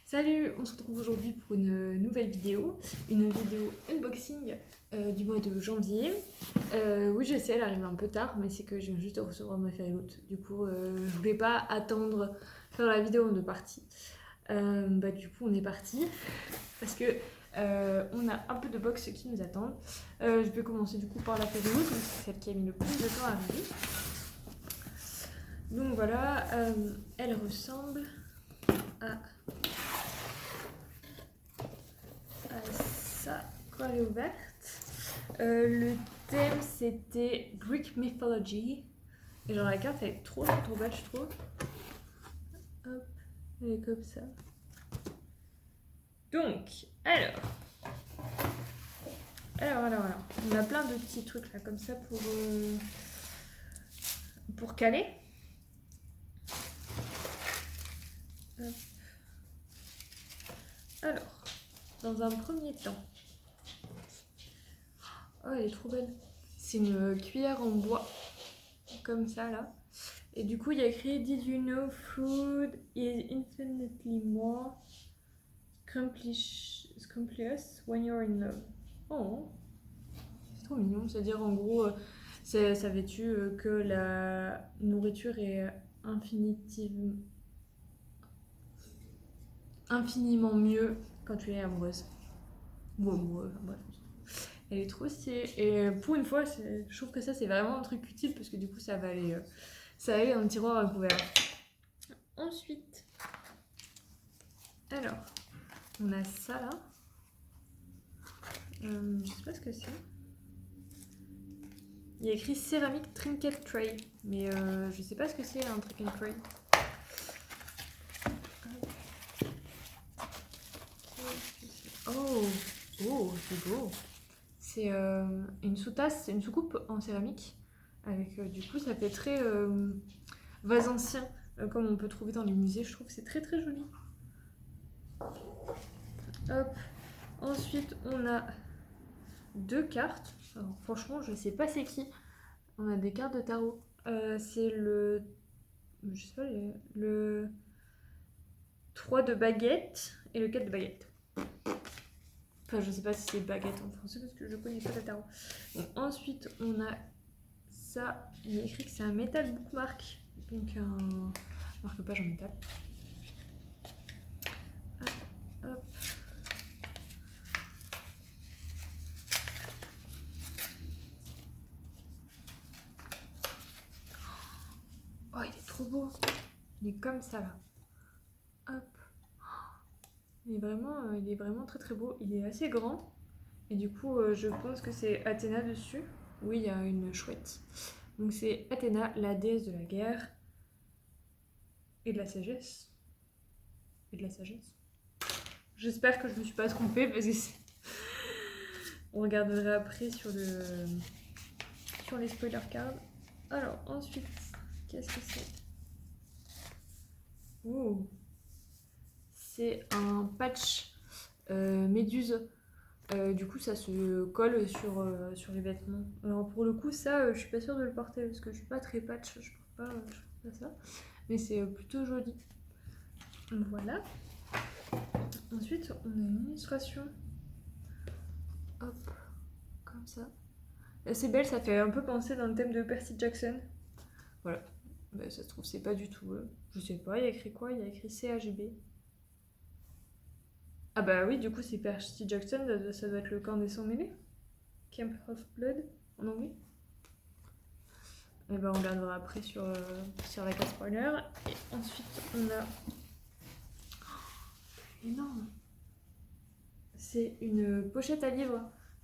Salut, on se retrouve aujourd'hui pour une nouvelle vidéo, unboxing du mois de janvier. Oui, je sais, elle arrive un peu tard, mais c'est que je viens juste de recevoir ma feuille haute. Du coup, je voulais pas attendre faire la vidéo en deux parties. Du coup, on est parti parce que on a un peu de box qui nous attendent. Je vais commencer du coup par la feuille haute, c'est celle qui a mis le plus de temps à arriver. Donc voilà, elle ressemble à ça quand elle est ouverte. Le thème c'était Greek Mythology. Et genre la carte elle est trop belle je trouve. Hop, elle est comme ça. Donc, alors. On a plein de petits trucs là comme ça pour caler. Hop. Alors, dans un premier temps, oh elle est trop belle. C'est une cuillère en bois comme ça là. Et du coup il y a écrit Did you know food is infinitely more scrumptious when you're in love. Oh, c'est trop mignon. C'est-à-dire en gros, savais-tu que la nourriture est infiniment mieux quand tu es amoureuse. Ou amoureux, enfin bref. Elle est trop stylée. Et pour une fois, je trouve que ça c'est vraiment un truc utile parce que du coup ça va aller dans le tiroir à couvert. Ensuite, alors, on a ça là. Je sais pas ce que c'est. Il y a écrit céramique trinket tray, mais je sais pas ce que c'est un trinket tray. Oh, c'est beau. C'est une sous-tasse, c'est une soucoupe en céramique. Avec du coup, ça fait très vase ancien, comme on peut trouver dans les musées. Je trouve que c'est très très joli. Hop. Ensuite, on a deux cartes. Alors, franchement, je sais pas c'est qui. On a des cartes de tarot. C'est je sais pas, le 3 de baguette et le 4 de baguette. Enfin, je sais pas si c'est baguette en français parce que je connais pas le tarot. Donc, ensuite, on a ça. Il y a écrit que c'est un métal bookmark. Donc, un marque-page en métal. Hop. Oh, il est trop beau. Il est comme ça là. Hop. Il est vraiment très très beau. Il est assez grand. Et du coup, je pense que c'est Athéna dessus. Oui, il y a une chouette. Donc c'est Athéna, la déesse de la guerre et de la sagesse. J'espère que je me suis pas trompée parce que on regardera après sur les spoiler cards. Alors ensuite, qu'est-ce que c'est? Oh, c'est un patch méduse. Du coup, ça se colle sur les vêtements. Alors pour le coup, ça, je suis pas sûre de le porter parce que je suis pas très patch, je porte pas ça. Mais c'est plutôt joli. Voilà. Ensuite, on a une illustration. Hop, comme ça. C'est belle, ça fait un peu penser dans le thème de Percy Jackson. Voilà. Bah, ça se trouve, c'est pas du tout. Je sais pas, il y a écrit quoi? Il y a écrit CHB. Ah bah oui, du coup, c'est Percy Jackson, ça doit être le camp des sangs mêlés. Camp of Blood, en anglais. Et ben on regardera après sur la case spoiler. Et ensuite, on a. Oh, énorme! C'est une pochette à livres.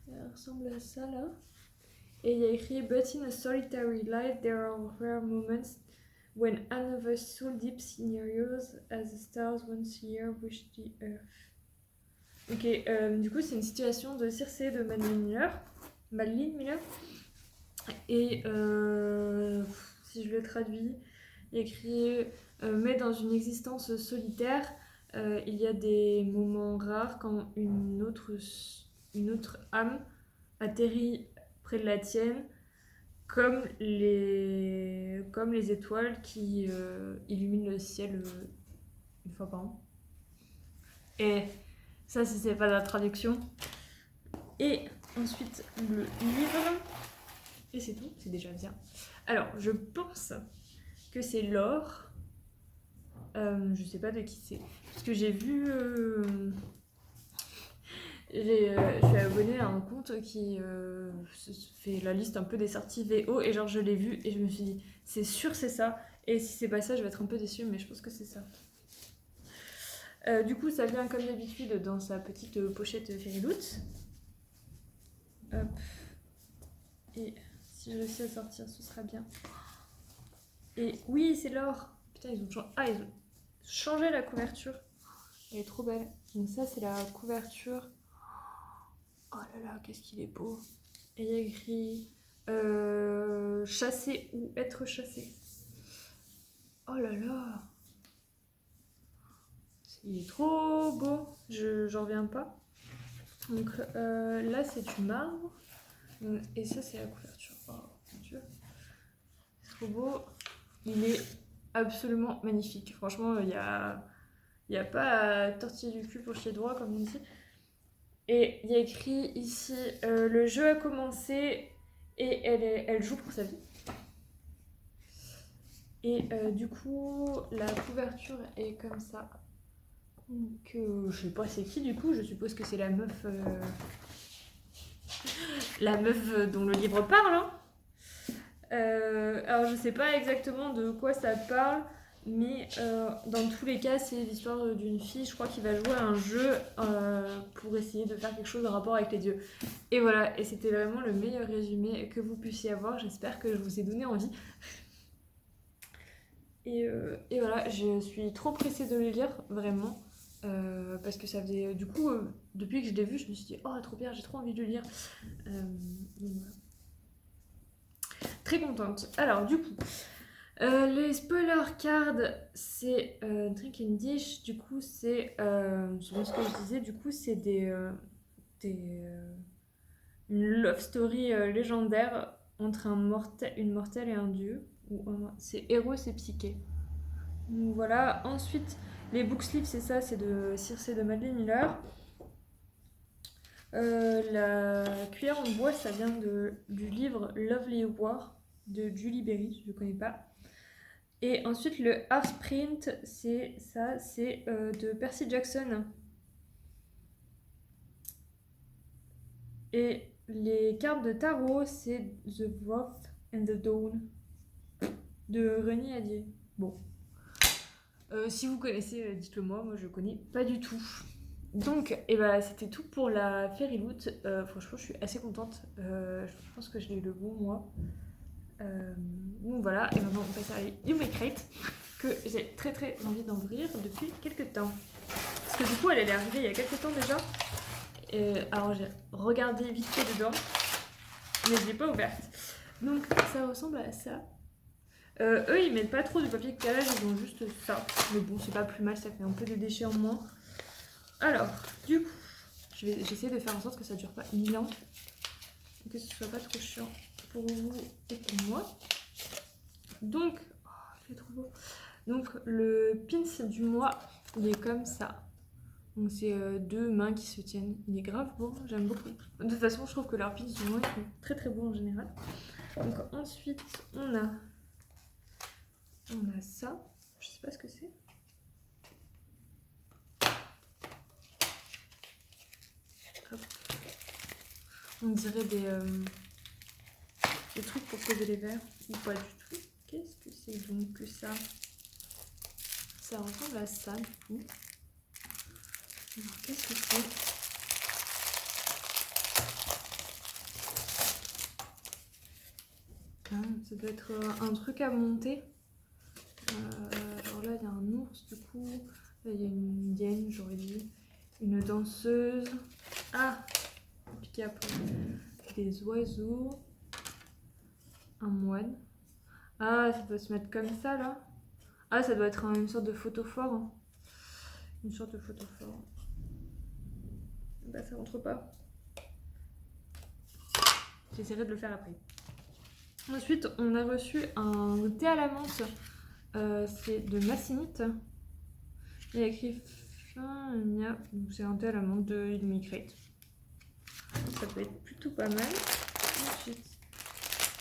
Elle ressemble à ça là. Et il y a écrit But in a solitary life, there are rare moments when another soul dips in yours as the stars once a year wish the earth. Ok, du coup, c'est une situation de Circé de Madeline Miller. Et si je le traduis, il y a écrit mais dans une existence solitaire, il y a des moments rares quand une autre âme atterrit près de la tienne, comme les étoiles qui illuminent le ciel une fois par an. Et ça, c'est pas de la traduction. Et ensuite, le livre. Et c'est tout, c'est déjà bien. Alors, je pense que c'est Laure. Je sais pas de qui c'est. Parce que j'ai vu... je suis abonnée à un compte qui fait la liste un peu des sorties VO. Et genre, je l'ai vu et je me suis dit, c'est sûr, c'est ça. Et si c'est pas ça, je vais être un peu déçue, mais je pense que c'est ça. Du coup, ça vient comme d'habitude dans sa petite pochette Fairyloot. Hop. Et si je réussis à sortir, ce sera bien. Et oui, c'est Laure. Putain, ils ont changé la couverture. Elle est trop belle. Donc ça, c'est la couverture. Oh là là, qu'est-ce qu'il est beau. Et il y a écrit chasser ou être chassé. Oh là là. Il est trop beau. J'en reviens pas. Donc là, c'est du marbre. Et ça, c'est la couverture. Oh mon dieu. C'est trop beau. Il est absolument magnifique. Franchement, il y a pas à tortiller du cul pour chier droit, comme on dit. Et il y a écrit ici le jeu a commencé et elle joue pour sa vie. Et du coup, la couverture est comme ça. Donc, je sais pas c'est qui du coup, je suppose que c'est la meuf dont le livre parle. Hein. Alors, je sais pas exactement de quoi ça parle. Mais dans tous les cas, c'est l'histoire d'une fille, je crois, qui va jouer à un jeu pour essayer de faire quelque chose en rapport avec les dieux. Et voilà, et c'était vraiment le meilleur résumé que vous puissiez avoir. J'espère que je vous ai donné envie. Et voilà, je suis trop pressée de le lire, vraiment. Parce que ça faisait... Du coup, depuis que je l'ai vu, je me suis dit « Oh, trop bien, j'ai trop envie de le lire. » Donc voilà. Très contente. Alors, du coup... les spoiler cards, c'est Drink and Dish, du coup c'est, selon ce que je disais, du coup c'est une love story légendaire entre une mortelle et un dieu, c'est Eros et Psyché. Donc voilà, ensuite les book sleeves c'est ça, c'est de Circé de Madeleine Miller. La cuillère en bois ça vient du livre Lovely War de Julie Berry, je ne connais pas. Et ensuite, le Heartprint, c'est ça, c'est de Percy Jackson. Et les cartes de tarot, c'est The Wrath and the Dawn de René Adier. Bon. Si vous connaissez, dites-le moi, je connais pas du tout. Donc, et bah, c'était tout pour la Fairyloot. Franchement, je suis assez contente. Je pense que je l'ai eu le bon mois. Donc voilà, et maintenant on passe à You Make Crate, que j'ai très très envie d'ouvrir depuis quelques temps. Parce que du coup elle est arrivée il y a quelques temps déjà. Alors j'ai regardé vite fait dedans, mais je l'ai pas ouverte. Donc ça ressemble à ça. Eux ils mettent pas trop de papier de calage, ils ont juste ça. Mais bon c'est pas plus mal, ça fait un peu de déchets en moins. Alors, du coup, j'essaie de faire en sorte que ça dure pas 1000 ans. Que ce soit pas trop chiant pour vous et pour moi. Donc, oh, il est trop beau. Donc, le pins du mois, il est comme ça. Donc, c'est deux mains qui se tiennent. Il est grave beau, j'aime beaucoup. De toute façon, je trouve que leurs pins du mois, ils sont très très beaux en général. Donc, ensuite, on a ça. Je sais pas ce que c'est. Hop. On dirait des trucs pour poser les verres. Ou pas du tout. Qu'est-ce que c'est donc que ça? Ça ressemble à ça du coup. Alors qu'est-ce que c'est? Ça doit être un truc à monter. Alors là il y a un ours du coup. Là il y a une hyène, j'aurais dit. Une danseuse. Ah! Piqué après. Des oiseaux. Un moine. Ah, ça doit se mettre comme ça là. Ah, ça doit être une sorte de photophore. Hein. Une sorte de photophore. Bah, ça rentre pas. J'essaierai de le faire après. Ensuite, on a reçu un thé à la menthe. C'est de Massinite. Il y a écrit machin, donc c'est un thé à l'amande de Illumicrate. Ça peut être plutôt pas mal. Ensuite,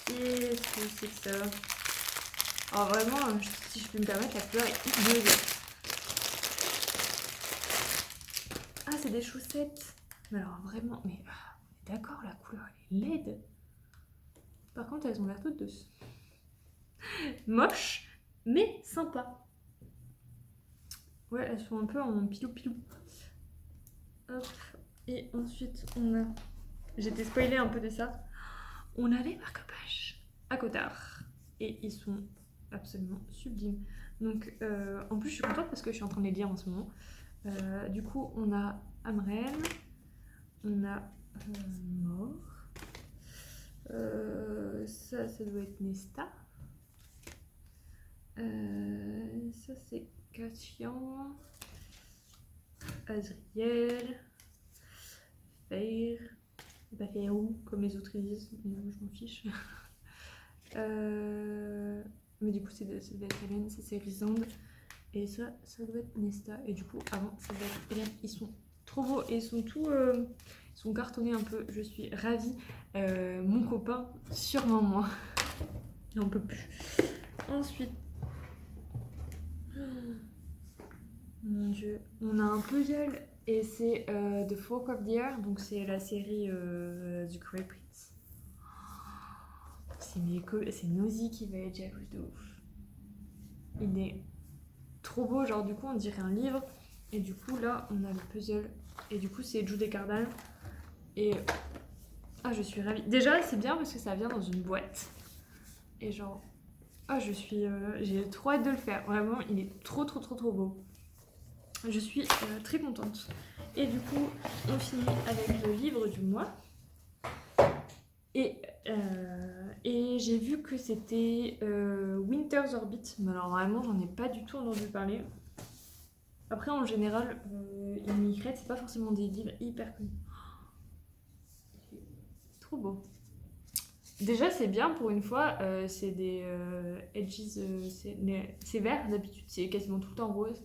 qu'est-ce que c'est que ça? Alors vraiment, si je peux me permettre, la couleur est hideuse. Ah, c'est des chaussettes. Mais alors vraiment, mais on est d'accord, la couleur elle est laide. Par contre, elles ont l'air toutes douces. Moche, mais sympa. Ouais, elles sont un peu en pilou-pilou. Hop. Et ensuite, on a... J'étais spoilée un peu de ça. On a les marque-pages à Cotard. Et ils sont absolument sublimes. Donc, en plus, je suis contente parce que je suis en train de les lire en ce moment. Du coup, on a Amren. On a Mort. Ça doit être Nesta. Ça, c'est Cassian. Azriel. Faire. Pas Ferrou, comme les autres ils disent, mais moi je m'en fiche. Mais du coup, ça doit être Hélène, ça c'est Risande. Et ça doit être Nesta. Et du coup, avant, ça doit être Hélène. Ils sont trop beaux et ils sont tout. Ils sont cartonnés un peu. Je suis ravie. Mon copain, sûrement moi. Il en peut plus. Ensuite. Mon dieu. On a un puzzle et c'est The Folk of the Air. Donc c'est la série du Grey Prince. C'est Nosy qui va être jalouse de ouf. Il est trop beau, genre du coup on dirait un livre. Et du coup là on a le puzzle. Et du coup c'est Jude Cardin. Et je suis ravie. Déjà c'est bien parce que ça vient dans une boîte. Et genre j'ai trop hâte de le faire. Vraiment il est trop beau. Je suis très contente. Et du coup on finit avec le livre du mois. Et j'ai vu que c'était Winter's Orbit. Mais alors vraiment, j'en ai pas du tout entendu parler. Après, en général, Illumicrate, c'est pas forcément des livres hyper connus. Trop beau. Déjà, c'est bien pour une fois. C'est des edges. C'est vert d'habitude, c'est quasiment tout le temps rose.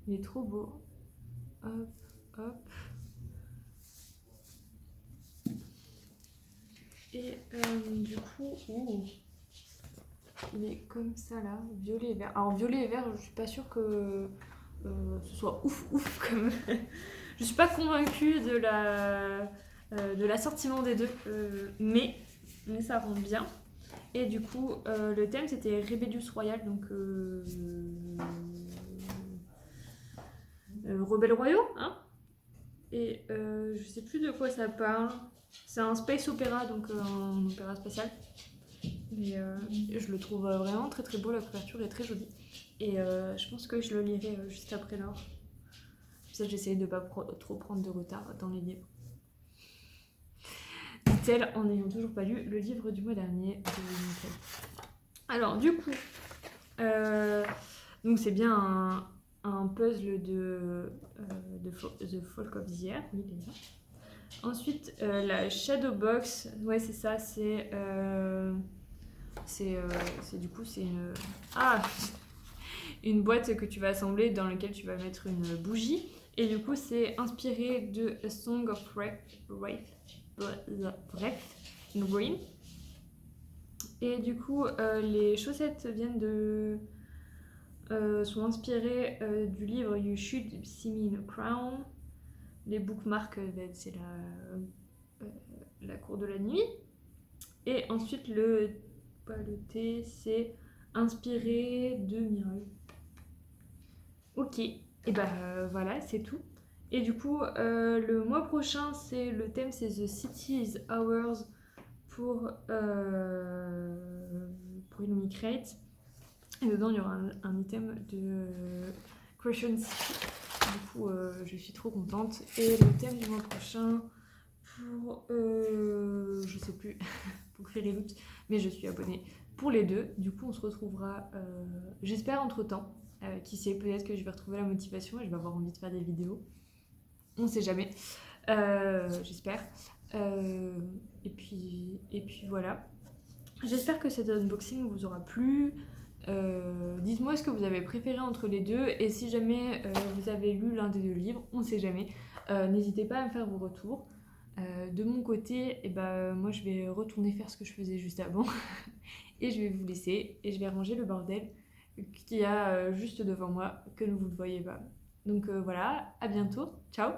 Il est trop beau. Hop, hop. Et du coup, il est comme ça là, violet et vert. Alors violet et vert, je suis pas sûre que ce soit ouf comme. Je suis pas convaincue de l'assortiment des deux, mais ça rend bien. Et du coup, le thème c'était Rebellious Royal, donc rebelles royaux, hein. Et je sais plus de quoi ça parle. C'est un space opéra, donc un opéra spatial. Mais je le trouve vraiment très beau, la couverture est très jolie. Et je pense que je le lirai juste après l'heure. Ça, j'essaie de pas trop prendre de retard dans les livres. Dit-elle en n'ayant toujours pas lu le livre du mois dernier de Nickel. Alors, du coup, donc c'est bien un puzzle de The Folk of the Year. Oui, déjà. Ensuite, la Shadow Box, ouais, c'est ça, c'est du coup, c'est une boîte que tu vas assembler dans laquelle tu vas mettre une bougie. Et du coup, c'est inspiré de A Song of Wraith in Green. Et du coup, les chaussettes sont inspirées du livre You Should See Me in a Crown. Les bookmarks, c'est la cour de la nuit. Et ensuite, le thé, c'est inspiré de Mireille. Ok, et voilà, c'est tout. Et du coup, le mois prochain, le thème, c'est The City is Ours pour Illumicrate. Et dedans, il y aura un item de Crescent City. Du coup, je suis trop contente. Et le thème du mois prochain pour je sais plus pour créer les loots, mais je suis abonnée pour les deux. Du coup, on se retrouvera, j'espère, entre temps. Qui sait, peut-être que je vais retrouver la motivation et je vais avoir envie de faire des vidéos. On sait jamais. J'espère. Et puis voilà. J'espère que cet unboxing vous aura plu. Dites-moi ce que vous avez préféré entre les deux et si jamais vous avez lu l'un des deux livres, on sait jamais, n'hésitez pas à me faire vos retours. De mon côté, moi je vais retourner faire ce que je faisais juste avant et je vais vous laisser et je vais ranger le bordel qu'il y a juste devant moi que vous ne voyez pas. Donc voilà, à bientôt, ciao!